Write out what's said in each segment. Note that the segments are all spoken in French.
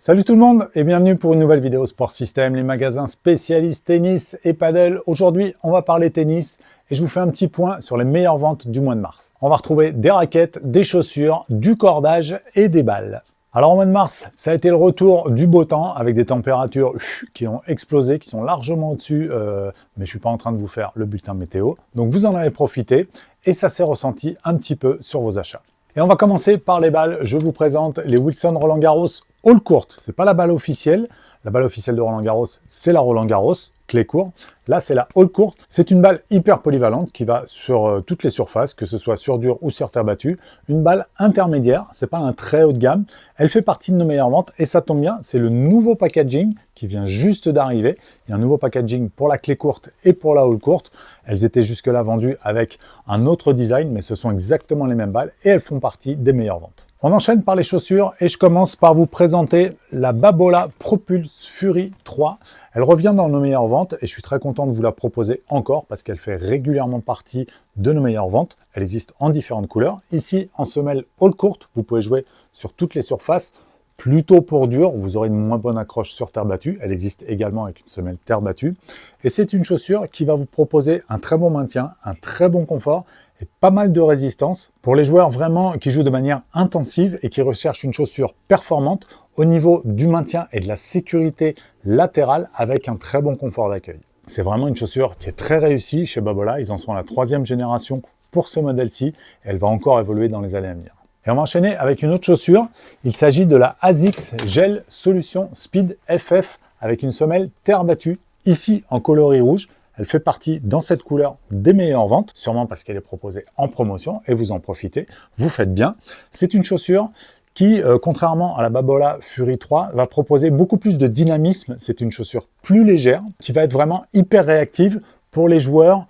Salut tout le monde et bienvenue pour une nouvelle vidéo Sport System, les magasins spécialistes tennis et paddle. Aujourd'hui, on va parler tennis et je vous fais un petit point sur les meilleures ventes du mois de mars. On va retrouver des raquettes, des chaussures, du cordage et des balles. Alors au mois de mars, ça a été le retour du beau temps avec des températures qui ont explosé, qui sont largement au-dessus, mais je ne suis pas en train de vous faire le bulletin météo. Donc vous en avez profité et ça s'est ressenti un petit peu sur vos achats. Et on va commencer par les balles. Je vous présente les Wilson Roland Garros All Court. C'est pas la balle officielle. La balle officielle de Roland Garros, c'est la Roland Garros, clé court. Là, c'est la All Court. C'est une balle hyper polyvalente qui va sur toutes les surfaces, que ce soit sur dur ou sur terre battue. Une balle intermédiaire, c'est pas un très haut de gamme. Elle fait partie de nos meilleures ventes et ça tombe bien, c'est le nouveau packaging qui vient juste d'arriver. Il y a un nouveau packaging pour la clé courte et pour la All Court. Elles étaient jusque-là vendues avec un autre design, mais ce sont exactement les mêmes balles et elles font partie des meilleures ventes. On enchaîne par les chaussures et je commence par vous présenter la Babolat Propulse Fury 3. Elle revient dans nos meilleures ventes et je suis très content de vous la proposer encore parce qu'elle fait régulièrement partie de nos meilleures ventes. Elle existe en différentes couleurs. Ici, en semelle All Court, vous pouvez jouer sur toutes les surfaces. Plutôt pour dur, vous aurez une moins bonne accroche sur terre battue. Elle existe également avec une semelle terre battue. Et c'est une chaussure qui va vous proposer un très bon maintien, un très bon confort et pas mal de résistance pour les joueurs vraiment qui jouent de manière intensive et qui recherchent une chaussure performante au niveau du maintien et de la sécurité latérale avec un très bon confort d'accueil. C'est vraiment une chaussure qui est très réussie chez Babolat. Ils en sont à la 3e génération pour ce modèle-ci. Elle va encore évoluer dans les années à venir. Et on va enchaîner avec une autre chaussure. Il s'agit de la ASICS Gel Solution Speed FF avec une semelle terre battue, ici en coloris rouge. Elle fait partie dans cette couleur des meilleures ventes, sûrement parce qu'elle est proposée en promotion et vous en profitez, vous faites bien. C'est une chaussure qui, contrairement à la Babolat Fury 3, va proposer beaucoup plus de dynamisme. C'est une chaussure plus légère qui va être vraiment hyper réactive pour les joueurs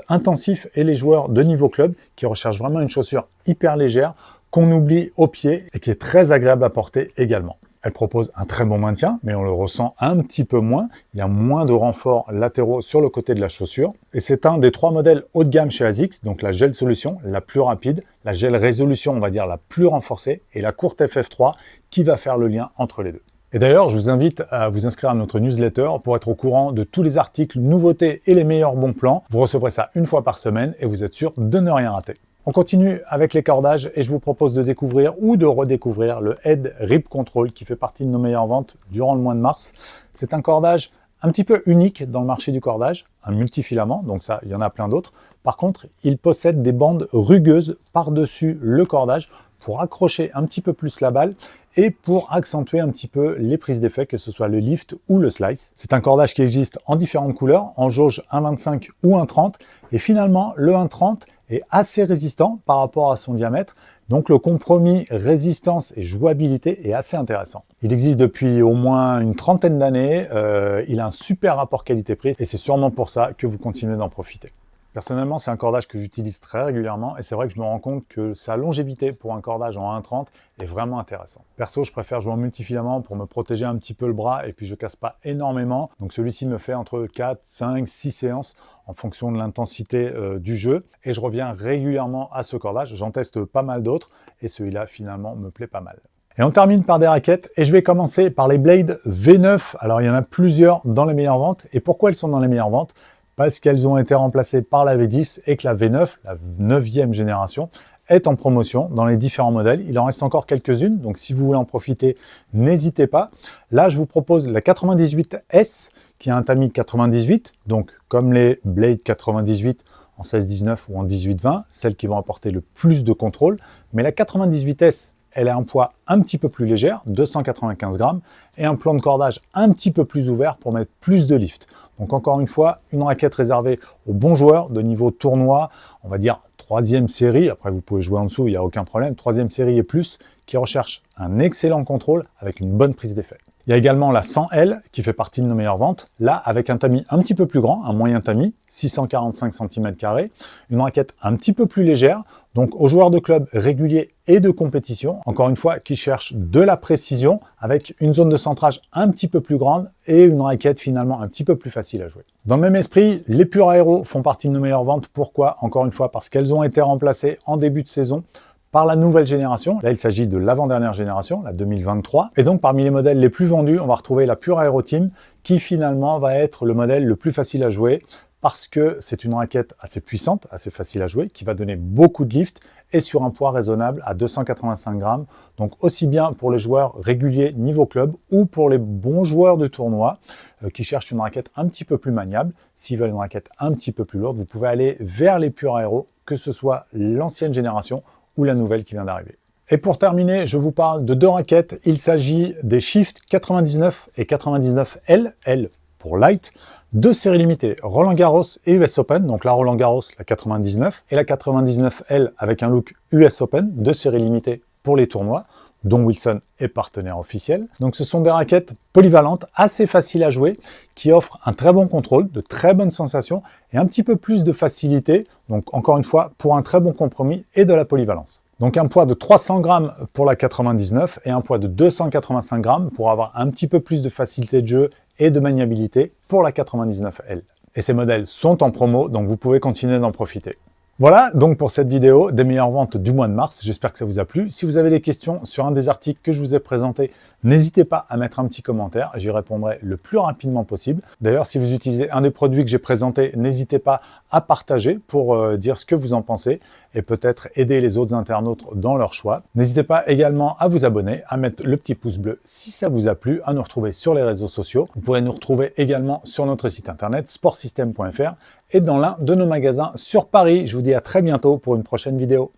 intensifs et les joueurs de niveau club qui recherchent vraiment une chaussure hyper légère qu'on oublie au pied et qui est très agréable à porter également. Elle propose un très bon maintien, mais on le ressent un petit peu moins. Il y a moins de renforts latéraux sur le côté de la chaussure. Et c'est un des 3 modèles haut de gamme chez ASICS, donc la Gel Solution, la plus rapide, la Gel Résolution, on va dire la plus renforcée, et la courte FF3 qui va faire le lien entre les deux. Et d'ailleurs, je vous invite à vous inscrire à notre newsletter pour être au courant de tous les articles, nouveautés et les meilleurs bons plans. Vous recevrez ça une fois par semaine et vous êtes sûr de ne rien rater. On continue avec les cordages et je vous propose de découvrir ou de redécouvrir le Head Rip Control qui fait partie de nos meilleures ventes durant le mois de mars. C'est un cordage un petit peu unique dans le marché du cordage, un multifilament, donc ça, il y en a plein d'autres. Par contre, il possède des bandes rugueuses par-dessus le cordage pour accrocher un petit peu plus la balle et pour accentuer un petit peu les prises d'effet, que ce soit le lift ou le slice. C'est un cordage qui existe en différentes couleurs, en jauge 1,25 ou 1,30, et finalement, le 1,30 est assez résistant par rapport à son diamètre, donc le compromis résistance et jouabilité est assez intéressant. Il existe depuis au moins une trentaine d'années, il a un super rapport qualité-prix, et c'est sûrement pour ça que vous continuez d'en profiter. Personnellement, c'est un cordage que j'utilise très régulièrement et c'est vrai que je me rends compte que sa longévité pour un cordage en 1,30 est vraiment intéressant. Perso, je préfère jouer en multifilament pour me protéger un petit peu le bras et puis je casse pas énormément. Donc celui-ci me fait entre 4, 5, 6 séances en fonction de l'intensité du jeu et je reviens régulièrement à ce cordage. J'en teste pas mal d'autres et celui-là finalement me plaît pas mal. Et on termine par des raquettes et je vais commencer par les Blade V9. Alors il y en a plusieurs dans les meilleures ventes et pourquoi elles sont dans les meilleures ventes ? Parce qu'elles ont été remplacées par la V10 et que la V9, la 9e génération, est en promotion dans les différents modèles. Il en reste encore quelques-unes, donc si vous voulez en profiter, n'hésitez pas. Là, je vous propose la 98S, qui a un tamis 98, donc comme les Blade 98 en 16-19 ou en 18-20, celles qui vont apporter le plus de contrôle. Mais la 98S, elle a un poids un petit peu plus léger, 295 grammes, et un plan de cordage un petit peu plus ouvert pour mettre plus de lift. Donc encore une fois, une raquette réservée aux bons joueurs de niveau tournoi, on va dire 3e série, après vous pouvez jouer en dessous, il n'y a aucun problème, 3e série et plus, qui recherche un excellent contrôle avec une bonne prise d'effet. Il y a également la 100L qui fait partie de nos meilleures ventes, là avec un tamis un petit peu plus grand, un moyen tamis, 645 cm², une raquette un petit peu plus légère, donc aux joueurs de club réguliers et de compétition, encore une fois, qui cherchent de la précision avec une zone de centrage un petit peu plus grande et une raquette finalement un petit peu plus facile à jouer. Dans le même esprit, les Pure Aero font partie de nos meilleures ventes. Pourquoi ? Encore une fois, parce qu'elles ont été remplacées en début de saison par la nouvelle génération. Là, il s'agit de l'avant-dernière génération, la 2023. Et donc, parmi les modèles les plus vendus, on va retrouver la Pure Aero Team, qui finalement va être le modèle le plus facile à jouer parce que c'est une raquette assez puissante, assez facile à jouer, qui va donner beaucoup de lift et sur un poids raisonnable à 285 grammes. Donc aussi bien pour les joueurs réguliers niveau club ou pour les bons joueurs de tournoi qui cherchent une raquette un petit peu plus maniable. S'ils veulent une raquette un petit peu plus lourde, vous pouvez aller vers les Pure Aero, que ce soit l'ancienne génération ou la nouvelle qui vient d'arriver. Et pour terminer, je vous parle de deux raquettes. Il s'agit des Shift 99 et 99L, L pour Light, deux séries limitées, Roland Garros et US Open, donc la Roland Garros, la 99, et la 99L avec un look US Open, deux séries limitées pour les tournois, dont Wilson est partenaire officiel. Donc ce sont des raquettes polyvalentes, assez faciles à jouer, qui offrent un très bon contrôle, de très bonnes sensations et un petit peu plus de facilité, donc encore une fois, pour un très bon compromis et de la polyvalence. Donc un poids de 300 grammes pour la 99 et un poids de 285 grammes pour avoir un petit peu plus de facilité de jeu et de maniabilité pour la 99L. Et ces modèles sont en promo, donc vous pouvez continuer d'en profiter. Voilà donc pour cette vidéo des meilleures ventes du mois de mars. J'espère que ça vous a plu. Si vous avez des questions sur un des articles que je vous ai présentés, n'hésitez pas à mettre un petit commentaire. J'y répondrai le plus rapidement possible. D'ailleurs, si vous utilisez un des produits que j'ai présentés, n'hésitez pas à partager pour dire ce que vous en pensez et peut-être aider les autres internautes dans leur choix. N'hésitez pas également à vous abonner, à mettre le petit pouce bleu si ça vous a plu, à nous retrouver sur les réseaux sociaux. Vous pourrez nous retrouver également sur notre site internet sportsystem.fr et dans l'un de nos magasins sur Paris. Je vous dis à très bientôt pour une prochaine vidéo.